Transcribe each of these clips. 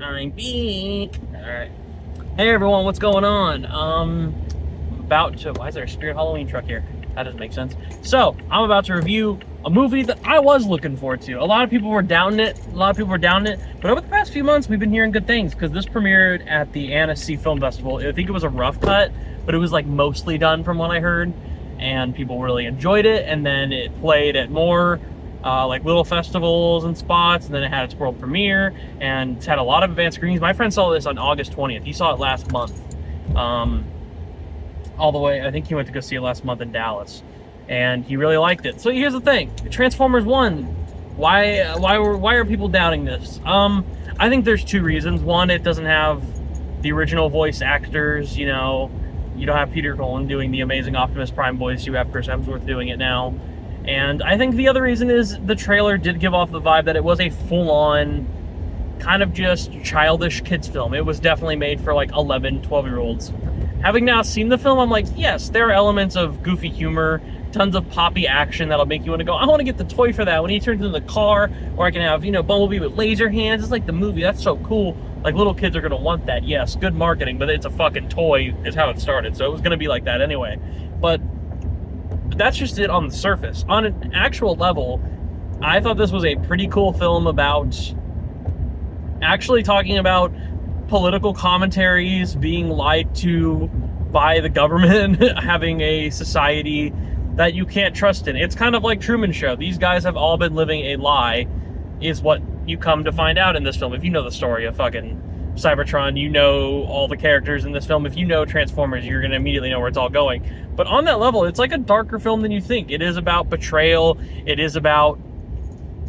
I'm back. Alright. Hey everyone, what's going on? Why is there a Spirit Halloween truck here? That doesn't make sense. So, I'm about to review a movie that I was looking forward to. A lot of people were doubting it. But over the past few months, we've been hearing good things, because this premiered at the Annecy Film Festival. I think it was a rough cut, but it was like mostly done from what I heard, and people really enjoyed it, and then it played at more like little festivals and spots, and then it had its world premiere, and it's had a lot of advanced screenings. My friend saw this on August 20th. He saw it last month. All the way, I think he went to go see it last month in Dallas, and he really liked it. So here's the thing: Transformers 1. Why are people doubting this? I think there's two reasons. One, it doesn't have the original voice actors. You know, you don't have Peter Cullen doing the amazing Optimus Prime voice. You have Chris Hemsworth doing it now. And I think the other reason is the trailer did give off the vibe that it was a full-on, kind of just childish kids film. It was definitely made for like 11, 12-year-olds. Having now seen the film, I'm like, yes, there are elements of goofy humor, tons of poppy action that'll make you want to go, I want to get the toy for that when he turns into the car, or I can have, Bumblebee with laser hands. It's like the movie. That's so cool. Like, little kids are going to want that. Yes, good marketing, but it's a fucking toy is how it started. So it was going to be like that anyway. But that's just it on the surface. On an actual level, I thought this was a pretty cool film about actually talking about political commentaries, being lied to by the government, having a society that you can't trust in. It's kind of like Truman Show. These guys have all been living a lie, is what you come to find out in this film. If you know the story of fucking Cybertron, you know all the characters in this film. If you know Transformers, you're going to immediately know where it's all going. But on that level, it's like a darker film than you think. It is about betrayal. It is about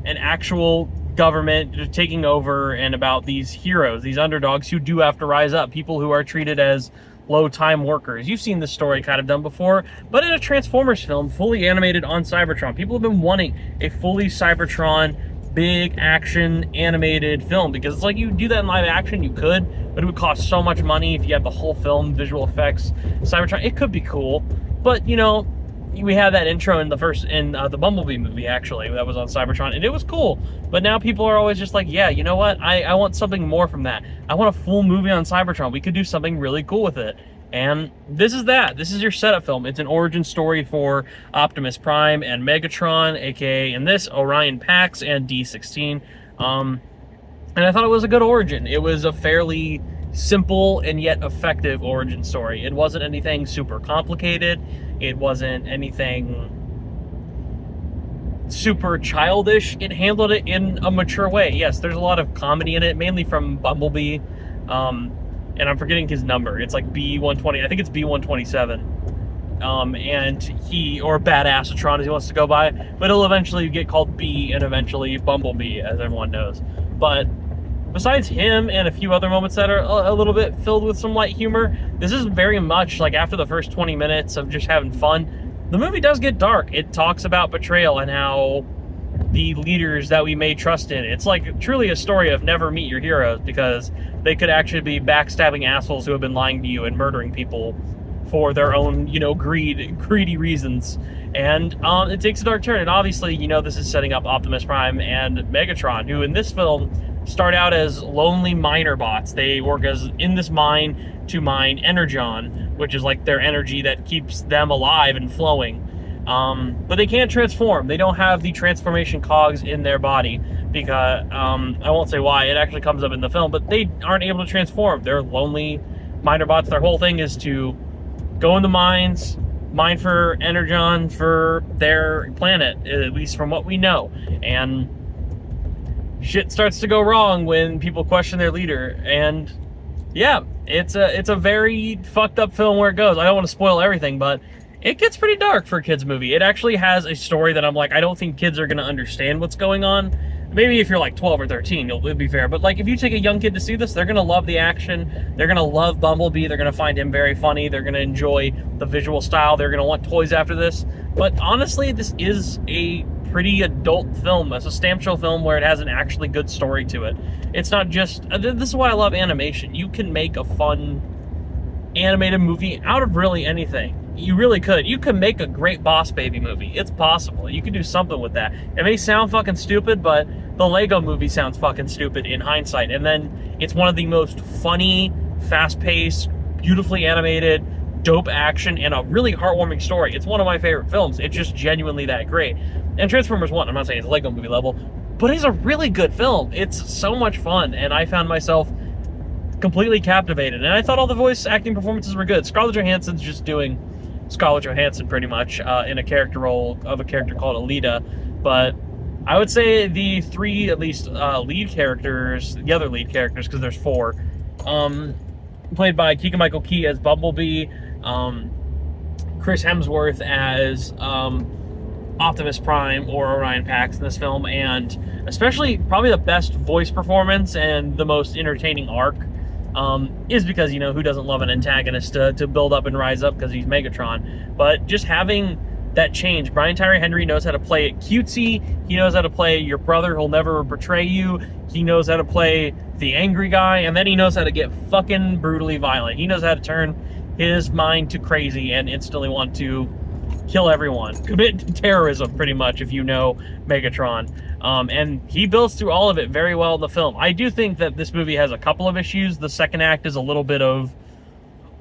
an actual government taking over, and about these heroes, these underdogs who do have to rise up, people who are treated as low-time workers. You've seen this story kind of done before, but in a Transformers film, fully animated on Cybertron. People have been wanting a fully Cybertron, big action animated film, because it's like, you do that in live action, you could, but it would cost so much money if you had the whole film, visual effects, Cybertron. It could be cool, but we had that intro in the Bumblebee movie, actually, that was on Cybertron, and it was cool. But now people are always just like, yeah, you know what? I want something more from that. I want a full movie on Cybertron. We could do something really cool with it. And this is that. This is your setup film. It's an origin story for Optimus Prime and Megatron, aka in this, Orion Pax and D16. And I thought it was a good origin. It was a fairly simple and yet effective origin story. It wasn't anything super complicated. It wasn't anything super childish. It handled it in a mature way. Yes, there's a lot of comedy in it, mainly from Bumblebee. And I'm forgetting his number. It's like B120. I think it's B127. And or badassatron as he wants to go by, but he'll eventually get called B and eventually Bumblebee, as everyone knows. But besides him and a few other moments that are a little bit filled with some light humor, this is very much like after the first 20 minutes of just having fun, the movie does get dark. It talks about betrayal and how the leaders that we may trust in. It's like truly a story of never meet your heroes, because they could actually be backstabbing assholes who have been lying to you and murdering people for their own, greedy reasons. And it takes a dark turn. And obviously, this is setting up Optimus Prime and Megatron, who in this film start out as lonely miner bots. They work in this mine to mine energon, which is like their energy that keeps them alive and flowing. But they can't transform. They don't have the transformation cogs in their body, because I won't say why. It actually comes up in the film, but they aren't able to transform. They're lonely miner bots. Their whole thing is to go in the mines, mine for energon for their planet, at least from what we know. And shit starts to go wrong when people question their leader. And yeah, it's a very fucked up film where it goes. I don't want to spoil everything, but it gets pretty dark for a kids movie. It actually has a story that I'm like, I don't think kids are going to understand what's going on. Maybe if you're like 12 or 13, it'll be fair. But like, if you take a young kid to see this, they're going to love the action. They're going to love Bumblebee. They're going to find him very funny. They're going to enjoy the visual style. They're going to want toys after this. But honestly, this is a pretty adult film, a substantial film where it has an actually good story to it. It's not just, this is why I love animation. You can make a fun animated movie out of really anything. You really could. You could make a great Boss Baby movie. It's possible. You could do something with that. It may sound fucking stupid, but the Lego movie sounds fucking stupid in hindsight. And then it's one of the most funny, fast-paced, beautifully animated, dope action, and a really heartwarming story. It's one of my favorite films. It's just genuinely that great. And Transformers 1, I'm not saying it's Lego movie level, but it's a really good film. It's so much fun, and I found myself completely captivated. And I thought all the voice acting performances were good. Scarlett Johansson's just doing Scarlett Johansson pretty much in a character role of a character called Alita. But I would say the three, at least, lead characters, the other lead characters, because there's four, played by Keegan-Michael Key as Bumblebee, Chris Hemsworth as Optimus Prime or Orion Pax in this film, and especially probably the best voice performance and the most entertaining arc is because, you know, who doesn't love an antagonist to build up and rise up because he's Megatron. But just having that change, Brian Tyree Henry knows how to play it cutesy. He knows how to play your brother who'll never betray you. He knows how to play the angry guy, and then he knows how to get fucking brutally violent. He knows how to turn his mind to crazy and instantly want to kill everyone, commit terrorism pretty much, if you know Megatron. And he builds through all of it very well in the film. I do think that this movie has a couple of issues. The second act is a little bit of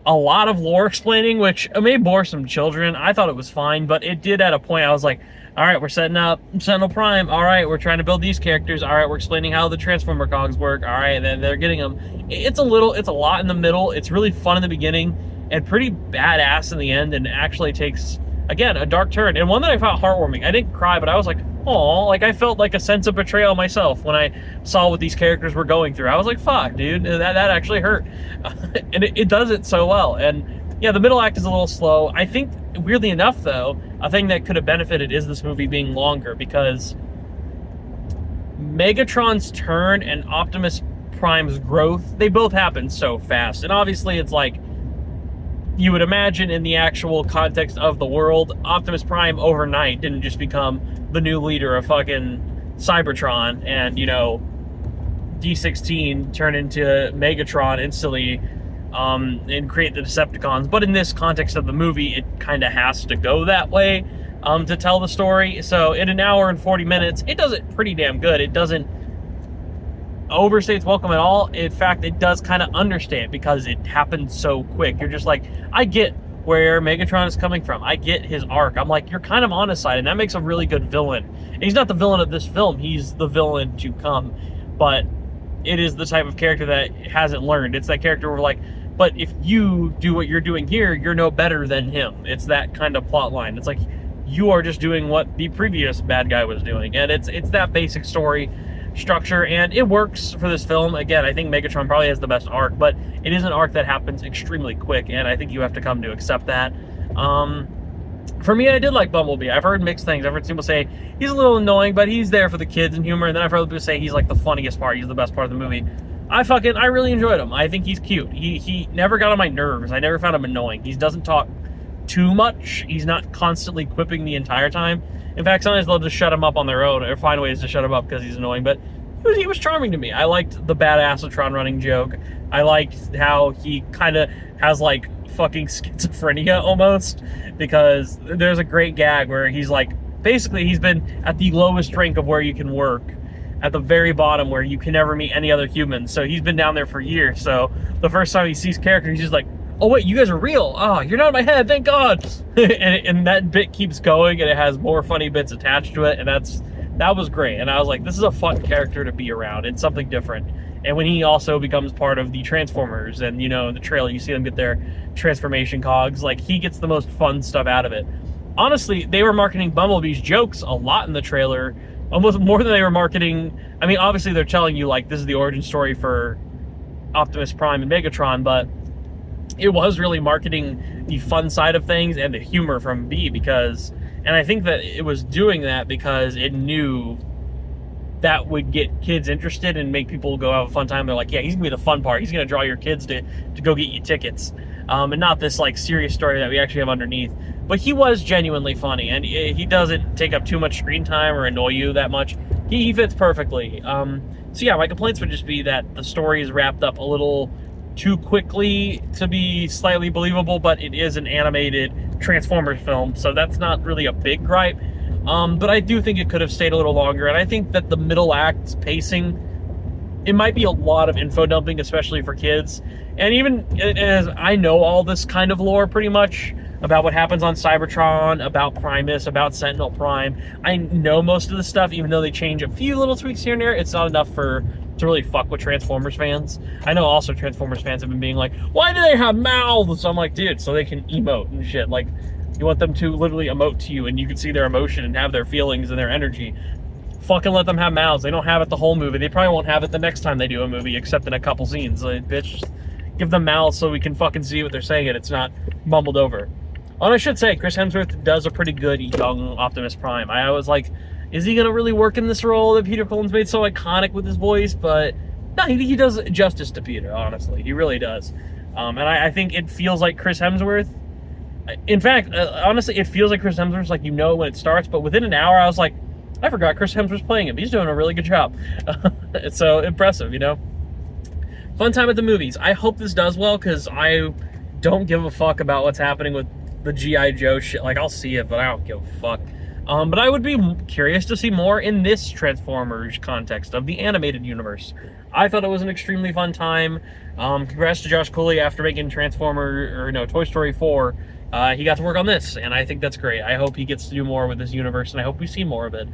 a lot of lore explaining, which may bore some children. I thought it was fine, but it did at a point. I was like, all right, we're setting up Sentinel Prime. All right, we're trying to build these characters. All right, we're explaining how the Transformer cogs work. All right, and then they're getting them. It's a lot in the middle. It's really fun in the beginning and pretty badass in the end, and actually takes, again, a dark turn, and one that I found heartwarming. I didn't cry, but I was like, oh, like I felt like a sense of betrayal myself when I saw what these characters were going through. I was like, fuck, dude, that actually hurt. And it does it so well. And yeah, the middle act is a little slow. I think, weirdly enough, though, a thing that could have benefited is this movie being longer, because Megatron's turn and Optimus Prime's growth, they both happen so fast. And obviously it's like, you would imagine in the actual context of the world, Optimus Prime overnight didn't just become the new leader of fucking Cybertron and, you know, D16 turn into Megatron instantly and create the Decepticons. But in this context of the movie, it kind of has to go that way to tell the story. So in an hour and 40 minutes, it does it pretty damn good. It doesn't overstay its welcome at all. In fact, it does kind of understate because it happens so quick. You're just like, I get where Megatron is coming from. I get his arc. I'm like, you're kind of on his side, and that makes a really good villain. And he's not the villain of this film. He's the villain to come. But it is the type of character that hasn't learned. It's that character where, like, but if you do what you're doing here, you're no better than him. It's that kind of plot line. It's like, you are just doing what the previous bad guy was doing. And it's that basic story structure, and it works for this film. Again, I think Megatron probably has the best arc, but it is an arc that happens extremely quick, and I think you have to come to accept that. For me, I did like Bumblebee. I've heard mixed things. I've heard people say he's a little annoying, but he's there for the kids and humor, and then I've heard people say he's like the funniest part. He's the best part of the movie. I really enjoyed him. I think he's cute. He never got on my nerves. I never found him annoying. He doesn't talk too much. He's not constantly quipping the entire time. In fact, sometimes they'll just shut him up on their own or find ways to shut him up because he's annoying. But he was charming to me. I liked the badassatron running joke. I liked how he kind of has like fucking schizophrenia almost, because there's a great gag where he's like, basically he's been at the lowest rank of where you can work, at the very bottom where you can never meet any other humans. So he's been down there for years. So the first time he sees characters, he's just like, oh wait, you guys are real. Oh, you're not in my head, thank God. and that bit keeps going, and it has more funny bits attached to it, and that was great. And I was like, this is a fun character to be around. It's something different. And when he also becomes part of the Transformers, and, you know, in the trailer you see them get their transformation cogs, like, he gets the most fun stuff out of it. Honestly, they were marketing Bumblebee's jokes a lot in the trailer, almost more than they were marketing. I mean, obviously they're telling you, like, this is the origin story for Optimus Prime and Megatron, but it was really marketing the fun side of things and the humor from B, because, and I think that it was doing that because it knew that would get kids interested and make people go have a fun time. They're like, yeah, he's gonna be the fun part. He's gonna draw your kids to go get you tickets. And not this like serious story that we actually have underneath. But he was genuinely funny, and he doesn't take up too much screen time or annoy you that much. He fits perfectly. So yeah, my complaints would just be that the story is wrapped up a little too quickly to be slightly believable, but it is an animated Transformers film, so that's not really a big gripe. But I do think it could have stayed a little longer, and I think that the middle act's pacing, it might be a lot of info dumping, especially for kids. And even as I know all this kind of lore pretty much about what happens on Cybertron, about Primus, about Sentinel Prime, I know most of the stuff, even though they change a few little tweaks here and there. It's not enough to really fuck with Transformers fans. I know also Transformers fans have been being like, why do they have mouths? I'm like, dude, so they can emote and shit. Like, you want them to literally emote to you and you can see their emotion and have their feelings and their energy. Fucking let them have mouths. They don't have it the whole movie. They probably won't have it the next time they do a movie, except in a couple scenes. Like, bitch, give them mouths so we can fucking see what they're saying and it's not mumbled over. And I should say, Chris Hemsworth does a pretty good young Optimus Prime. I was like, is he going to really work in this role that Peter Cullen's made so iconic with his voice? But no, he does justice to Peter, honestly. He really does. And I think it feels like Chris Hemsworth. In fact, honestly, it feels like Chris Hemsworth's like, you know, when it starts. But within an hour, I was like, I forgot Chris Hemsworth's playing him. He's doing a really good job. It's so impressive, you know? Fun time at the movies. I hope this does well, because I don't give a fuck about what's happening with the G.I. Joe shit. Like, I'll see it, but I don't give a fuck. But I would be curious to see more in this Transformers context of the animated universe. I thought it was an extremely fun time. Congrats to Josh Cooley after making Toy Story 4. He got to work on this, and I think that's great. I hope he gets to do more with this universe, and I hope we see more of it.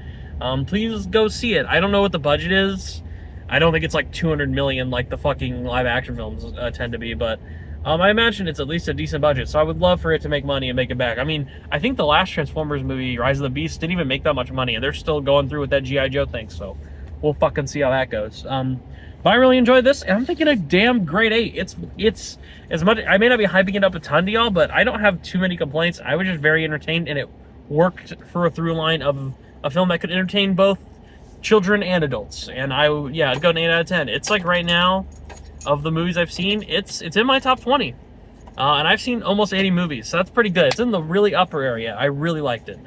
Please go see it. I don't know what the budget is. I don't think it's like 200 million like the fucking live action films tend to be, but I imagine it's at least a decent budget, so I would love for it to make money and make it back. I mean, I think the last Transformers movie, Rise of the Beast, didn't even make that much money, and they're still going through with that G.I. Joe thing, so we'll fucking see how that goes. But I really enjoyed this, and I'm thinking a damn grade 8. It's as much, I may not be hyping it up a ton to y'all, but I don't have too many complaints. I was just very entertained, and it worked for a through line of a film that could entertain both children and adults. And I'd go an 8 out of 10. It's like right now, of the movies I've seen, it's in my top 20. And I've seen almost 80 movies, so that's pretty good. It's in the really upper area. I really liked it.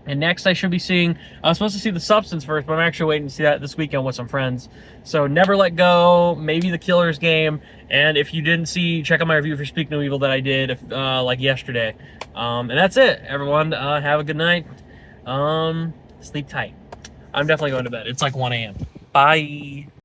And next I should be seeing, I was supposed to see The Substance first, but I'm actually waiting to see that this weekend with some friends. So Never Let Go, maybe The Killer's Game, and if you didn't see, check out my review for Speak No Evil that I did like yesterday. And that's it, everyone. Have a good night. Sleep tight. I'm definitely going to bed. It's like 1 a.m. Bye.